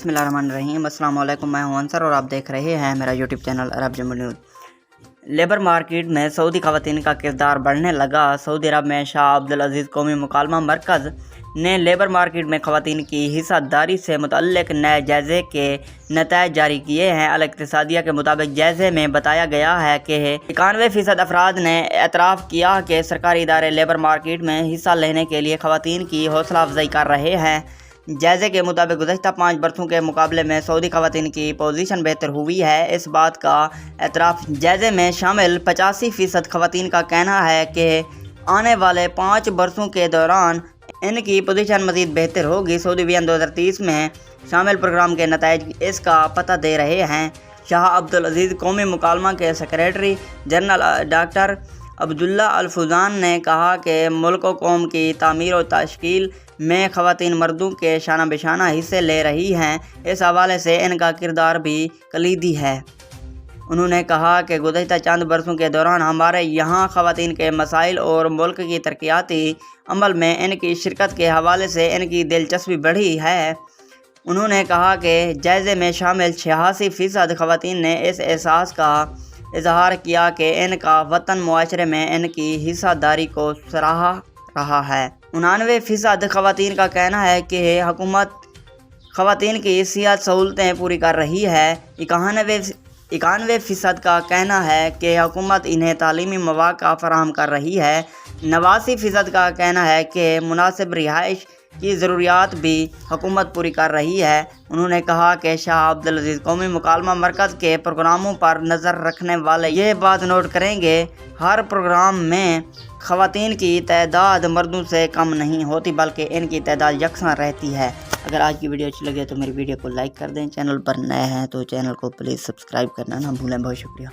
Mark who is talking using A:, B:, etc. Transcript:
A: बिस्मिल्लाहिर्रहमानिर्रहीम। अस्सलाम वालेकुम। मैं हूं अंसर और आप देख रहे हैं मेरा यूट्यूब चैनल अरब जम्मू न्यूज़। लेबर मार्केट में सऊदी ख़वातीन का किरदार बढ़ने लगा। सऊदी अरब में शाह अब्दुल अजीज़ कौमी मुकालमा मरकज़ ने लेबर मार्केट में ख़वातीन की हिस्सादारी से मुतल्लिक़ नए जायज़े के नताइज जारी किए हैं। अल इक़्तिसादिया के मुताबिक जायज़े में बताया गया है कि 91% अफराद ने एतराफ़ किया कि सरकारी इदारे लेबर मार्केट में हिस्सा लेने के लिए ख़वातीन की हौसला अफजाई कर रहे हैं। जायज़े के मुताबिक गुज़श्ता 5 बरसों के मुकाबले में सऊदी ख़वातीन की पोजीशन बेहतर हुई है। इस बात का एतराफ़ जायज़े में शामिल 85% ख़वातीन का कहना है कि आने वाले 5 बरसों के दौरान इनकी पोजीशन मज़ीद बेहतर होगी। सऊदी विज़न 2030 में शामिल प्रोग्राम के नताइज इसका पता दे रहे हैं। शाह अब्दुल अजीज़ कौमी मुकालमा के सेक्रेटरी जनरल डॉक्टर अब्दुल्ला अल फुज़ान ने कहा कि मुल्क और कौम की तामीर और तश्कील में ख़वातीन मर्दों के शाना बिशाना हिस्से ले रही हैं। इस हवाले से इनका किरदार भी कलीदी है। उन्होंने कहा कि गुज़श्ता चंद बरसों के दौरान हमारे यहाँ ख़वातीन के मसाइल और मुल्क की तरक्याती अमल में इनकी शिरकत के हवाले से इनकी दिलचस्पी बढ़ी है। उन्होंने कहा कि जायज़े में शामिल 86% ख़वातीन ने इस एहसास का इजहार किया कि इनका वतन मुआशरे में इनकी हिस्सादारी को सराहा रहा है। 99% ख़वातीन का कहना है कि हुकूमत ख़वातीन की सेहत सहूलतें पूरी कर रही है। 91% का कहना है कि हुकूमत इन्हें तालीमी मौक़ा फराहम कर रही है। 89% का कहना है कि मुनासिब रिहाइश की ज़रूरियात भी हुकूमत पूरी कर रही है। उन्होंने कहा कि शाह अब्दुल अजीज़ कौमी मुकालमा मरकज़ के प्रोग्रामों पर नज़र रखने वाले ये बात नोट करेंगे, हर प्रोग्राम में ख़वातीन की तादाद मर्दों से कम नहीं होती बल्कि इनकी तादाद यकसां रहती है। अगर आज की वीडियो अच्छी लगे तो मेरी वीडियो को लाइक कर दें। चैनल पर नए हैं तो चैनल को प्लीज़ सब्सक्राइब करना ना भूलें। बहुत शुक्रिया।